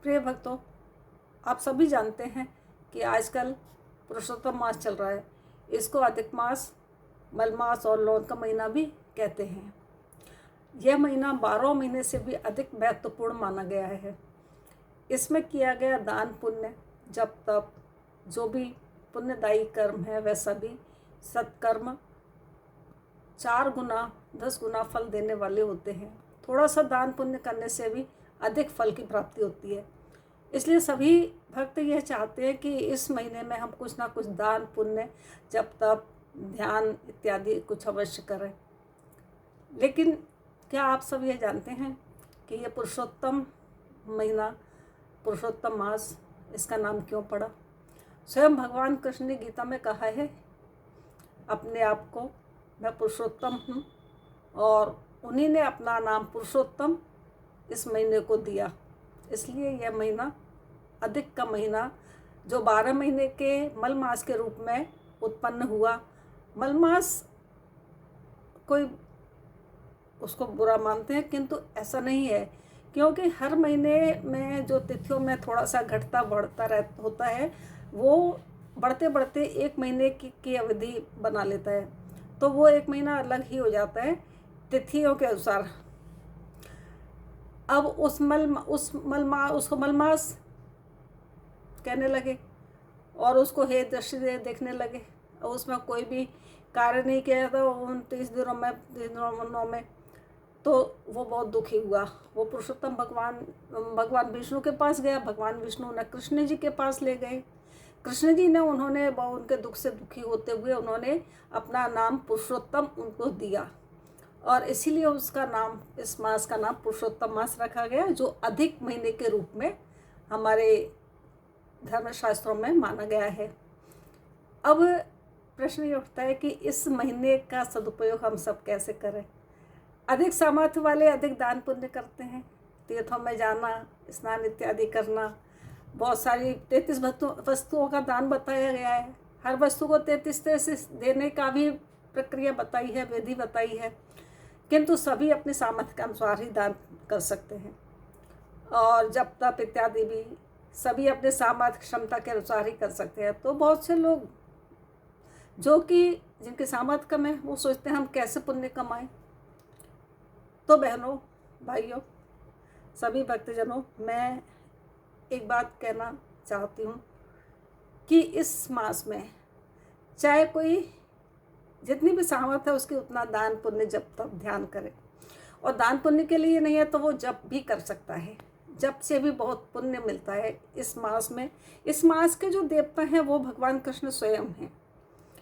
प्रिय भक्तों, आप सभी जानते हैं कि आजकल पुरुषोत्तम मास चल रहा है। इसको अधिक मास, मल मास और लौन का महीना भी कहते हैं। यह महीना 12 महीने से भी अधिक महत्वपूर्ण माना गया है। इसमें किया गया दान पुण्य, जप तप, जो भी पुण्यदायी कर्म है वह सभी सत्कर्म 4 गुना 10 गुना फल देने वाले होते हैं। थोड़ा सा दान पुण्य करने से भी अधिक फल की प्राप्ति होती है। इसलिए सभी भक्त यह चाहते हैं कि इस महीने में हम कुछ ना कुछ दान पुण्य, जप तप, ध्यान इत्यादि कुछ अवश्य करें। लेकिन क्या आप सब यह जानते हैं कि यह पुरुषोत्तम महीना, पुरुषोत्तम मास, इसका नाम क्यों पड़ा? स्वयं भगवान कृष्ण ने गीता में कहा है अपने आप को, मैं पुरुषोत्तम हूँ, और उन्हीं ने अपना नाम पुरुषोत्तम इस महीने को दिया। इसलिए यह महीना, अधिक का महीना, जो 12 महीने के मल मास के रूप में उत्पन्न हुआ। मल मास कोई उसको बुरा मानते हैं, किंतु ऐसा नहीं है, क्योंकि हर महीने में जो तिथियों में थोड़ा सा घटता बढ़ता होता है, वो बढ़ते बढ़ते एक महीने की अवधि बना लेता है। तो वो एक महीना अलग ही हो जाता है तिथियों के अनुसार। अब उसको मलमास कहने लगे और उसको हे दृष्टि देखने लगे, और उसमें कोई भी कार्य नहीं किया जाता 29 दिनों में। तो वो बहुत दुखी हुआ। वो पुरुषोत्तम भगवान विष्णु के पास गया। भगवान विष्णु ने कृष्ण जी के पास ले गए। कृष्ण जी ने उनके दुख से दुखी होते हुए उन्होंने अपना नाम पुरुषोत्तम उनको दिया, और इसीलिए उसका नाम, इस मास का नाम पुरुषोत्तम मास रखा गया, जो अधिक महीने के रूप में हमारे धर्मशास्त्रों में माना गया है। अब प्रश्न ये उठता है कि इस महीने का सदुपयोग हम सब कैसे करें? अधिक सामर्थ्य वाले अधिक दान पुण्य करते हैं, तीर्थों में जाना, स्नान इत्यादि करना। बहुत सारी 33 वस्तुओं का दान बताया गया है। हर वस्तु को 33 तरह से देने का भी प्रक्रिया बताई है, विधि बताई है, किंतु सभी अपने सामर्थ्य के अनुसार ही दान कर सकते हैं। और जप तप इत्यादि भी सभी अपने सामर्थ्य क्षमता के अनुसार ही कर सकते हैं। तो बहुत से लोग जो कि जिनके सामर्थ्य कम है, वो सोचते हैं हम कैसे पुण्य कमाएं। तो बहनों, भाइयों, सभी भक्तजनों, मैं एक बात कहना चाहती हूँ कि इस मास में चाहे कोई जितनी भी सामर्थ्य है उसकी उतना दान पुण्य जप तप ध्यान करे। और दान पुण्य के लिए नहीं है तो वो जप भी कर सकता है। जप से भी बहुत पुण्य मिलता है इस मास में। इस मास के जो देवता हैं वो भगवान कृष्ण स्वयं हैं,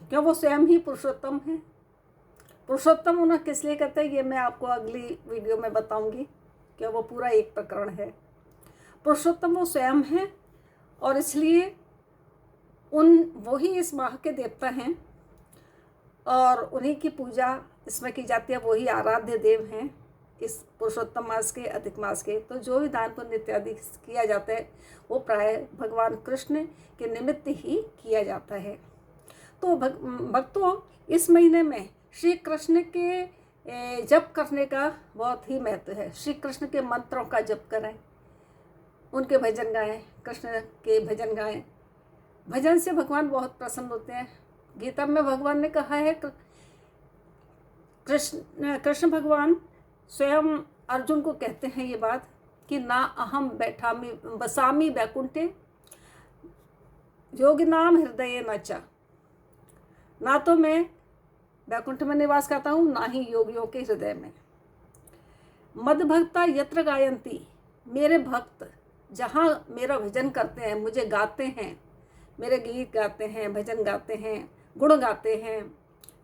क्यों वो स्वयं ही पुरुषोत्तम हैं। पुरुषोत्तम उन्हें किस लिए कहते हैं, ये मैं आपको अगली वीडियो में बताऊंगी, कि वो पूरा एक प्रकरण है। पुरुषोत्तम वो स्वयं हैं, और इसलिए वही इस माह के देवता हैं, और उन्हीं की पूजा इसमें की जाती है। वही आराध्य देव हैं इस पुरुषोत्तम मास के, अधिक मास के। तो जो भी दान पुण्य इत्यादि किया जाता है वो प्राय भगवान कृष्ण के निमित्त ही किया जाता है। तो भक्तों, इस महीने में श्री कृष्ण के जप करने का बहुत ही महत्व है। श्री कृष्ण के मंत्रों का जप करें, उनके भजन गाएं, कृष्ण के भजन गाएं। भजन से भगवान बहुत प्रसन्न होते हैं। गीता में भगवान ने कहा है, कृष्ण भगवान स्वयं अर्जुन को कहते हैं ये बात कि ना अहम बसामी वैकुंठे योगिनाम हृदय न च, ना तो मैं वैकुंठ में निवास करता हूँ, ना ही योगियों के हृदय में। मद भक्ता यत्र गायंती, मेरे भक्त जहाँ मेरा भजन करते हैं, मुझे गाते हैं, मेरे गीत गाते हैं, भजन गाते हैं, गुण गाते हैं,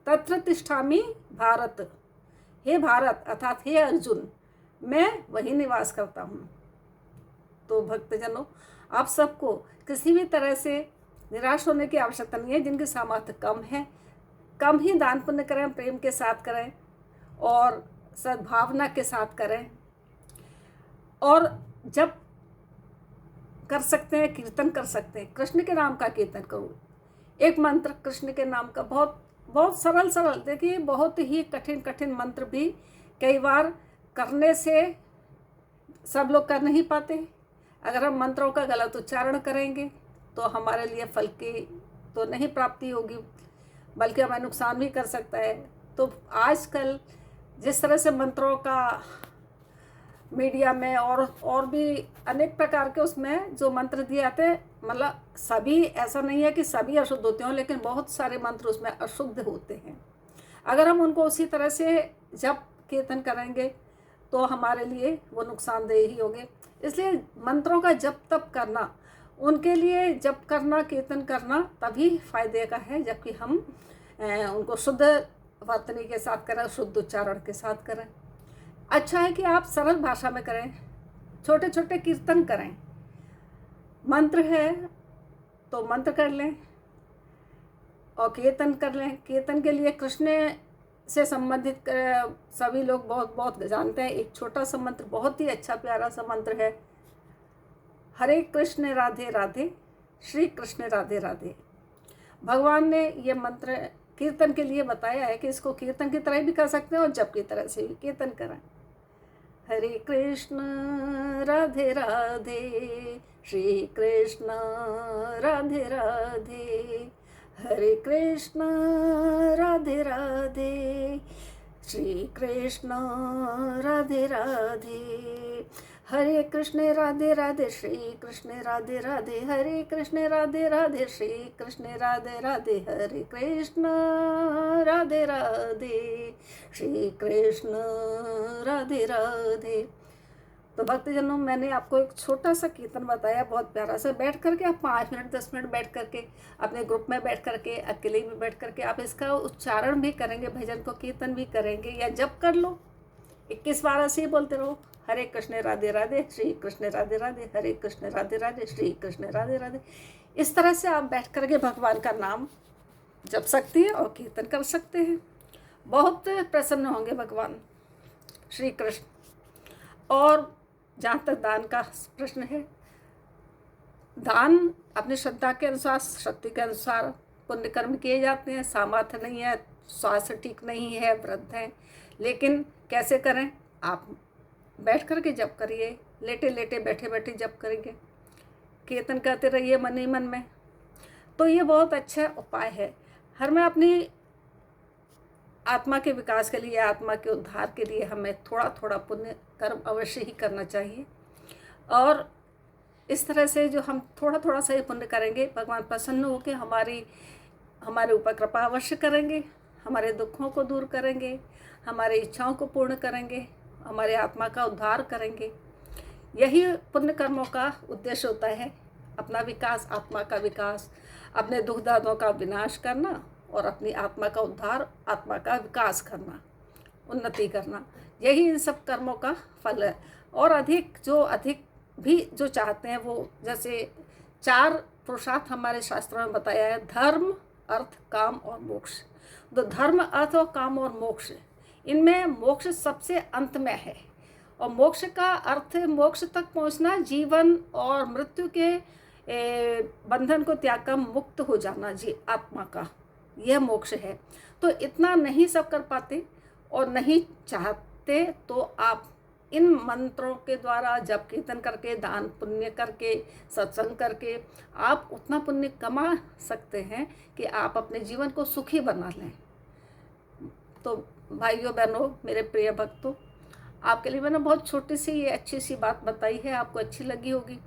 तत्र तिष्ठामि भारत, हे भारत अर्थात हे अर्जुन, मैं वहीं निवास करता हूँ। तो भक्तजनों, आप सबको किसी भी तरह से निराश होने की आवश्यकता नहीं है। जिनकी सामर्थ्य कम है, कम ही दान पुण्य करें, प्रेम के साथ करें और सद्भावना के साथ करें। और जब कर सकते हैं, कीर्तन कर सकते हैं, कृष्ण के नाम का कीर्तन करो। एक मंत्र कृष्ण के नाम का, बहुत बहुत सरल, देखिए बहुत ही कठिन मंत्र भी कई बार करने से सब लोग कर नहीं पाते, अगर हम मंत्रों का गलत उच्चारण करेंगे तो हमारे लिए फल की तो नहीं प्राप्ति होगी, बल्कि हमें नुकसान भी कर सकता है। तो आजकल जिस तरह से मंत्रों का मीडिया में और भी अनेक प्रकार के उसमें जो मंत्र दिए जाते हैं, मतलब सभी, ऐसा नहीं है कि सभी अशुद्ध होते हों, लेकिन बहुत सारे मंत्र उसमें अशुद्ध होते हैं। अगर हम उनको उसी तरह से जप कीर्तन करेंगे तो हमारे लिए वो नुकसानदेह ही होंगे। इसलिए मंत्रों का जप तप करना, उनके लिए जप करना, कीर्तन करना तभी फायदे का है जबकि हम उनको शुद्ध वर्तनी के साथ करें, शुद्ध उच्चारण के साथ करें। अच्छा है कि आप सरल भाषा में करें, छोटे छोटे कीर्तन करें। मंत्र है तो मंत्र कर लें और कीर्तन कर लें। कीर्तन के लिए कृष्ण से संबंधित सभी लोग बहुत बहुत जानते हैं। एक छोटा सा मंत्र, बहुत ही अच्छा प्यारा सा मंत्र है, हरे कृष्ण राधे राधे, श्री कृष्ण राधे राधे। भगवान ने ये मंत्र कीर्तन के लिए बताया है कि इसको कीर्तन की तरह भी कर सकते हैं और जप की तरह से भी कीर्तन करें। हरे कृष्ण राधे राधे, श्री कृष्ण राधे राधे, हरे कृष्ण राधे राधे, श्री कृष्ण राधे राधे, हरे कृष्ण राधे राधे, श्री कृष्ण राधे राधे, हरे कृष्ण राधे राधे, श्री कृष्ण राधे राधे, हरे कृष्ण राधे राधे, श्री कृष्ण राधे राधे। तो भक्तजनों, मैंने आपको एक छोटा सा कीर्तन बताया, बहुत प्यारा सा। बैठ करके आप 5 मिनट 10 मिनट बैठ करके, अपने ग्रुप में बैठ करके, अकेले में बैठ करके आप इसका उच्चारण भी करेंगे, भजन को कीर्तन भी करेंगे, या जप कर लो। 21 बार ऐसे ही बोलते रहो, हरे कृष्ण राधे राधे, श्री कृष्ण राधे राधे, हरे कृष्ण राधे राधे, श्री कृष्ण राधे राधे। इस तरह से आप बैठ करके भगवान का नाम जप सकते हैं और कीर्तन कर सकते हैं। बहुत प्रसन्न होंगे भगवान श्री कृष्ण। और जहाँ तक दान का प्रश्न है, दान अपनी श्रद्धा के अनुसार, शक्ति के अनुसार पुण्य कर्म किए जाते हैं। सामर्थ्य नहीं है, स्वास्थ्य ठीक नहीं है, वृद्ध हैं, लेकिन कैसे करें? आप बैठ कर के जप करिए, लेटे लेटे बैठे बैठे जप करेंगे, कीर्तन करते रहिए मन ही मन में। तो ये बहुत अच्छा उपाय है। हर में अपनी आत्मा के विकास के लिए, आत्मा के उद्धार के लिए हमें थोड़ा थोड़ा पुण्य कर्म अवश्य ही करना चाहिए। और इस तरह से जो हम थोड़ा थोड़ा सा ही पुण्य करेंगे, भगवान प्रसन्न होकर हमारे ऊपर कृपा अवश्य करेंगे, हमारे दुखों को दूर करेंगे, हमारी इच्छाओं को पूर्ण करेंगे, हमारे आत्मा का उद्धार करेंगे। यही पुण्य कर्मों का उद्देश्य होता है, अपना विकास, आत्मा का विकास, अपने दुख दर्दों का विनाश करना और अपनी आत्मा का उद्धार, आत्मा का विकास करना, उन्नति करना। यही इन सब कर्मों का फल है। और अधिक भी जो चाहते हैं, वो जैसे 4 पुरुषार्थ हमारे शास्त्रों में बताया है, धर्म, अर्थ, काम और मोक्ष। तो धर्म, अर्थ और काम और मोक्ष, इनमें मोक्ष सबसे अंत में है। और मोक्ष का अर्थ, मोक्ष तक पहुंचना, जीवन और मृत्यु के बंधन को त्याग कर मुक्त हो जाना, जी आत्मा का, यह मोक्ष है। तो इतना नहीं सब कर पाते और नहीं चाहते, तो आप इन मंत्रों के द्वारा जप कीर्तन करके, दान पुण्य करके, सत्संग करके आप उतना पुण्य कमा सकते हैं कि आप अपने जीवन को सुखी बना लें। तो भाइयों बहनों, मेरे प्रिय भक्तों, आपके लिए मैंने बहुत छोटी सी ये अच्छी सी बात बताई है, आपको अच्छी लगी होगी।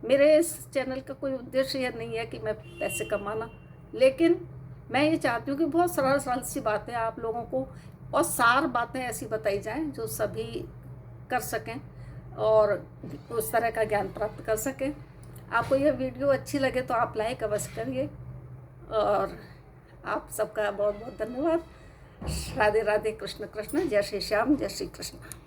मेरे इस चैनल का कोई उद्देश्य यह नहीं है कि मैं पैसे कमाना, लेकिन मैं ये चाहती हूँ कि बहुत सरल सरल सी बातें आप लोगों को, और सार बातें ऐसी बताई जाएं जो सभी कर सकें और उस तरह का ज्ञान प्राप्त कर सकें। आपको यह वीडियो अच्छी लगे तो आप लाइक अवश्य करिए। और आप सबका बहुत बहुत धन्यवाद। राधे राधे, कृष्ण कृष्ण, जय श्री श्याम, जय श्री कृष्ण।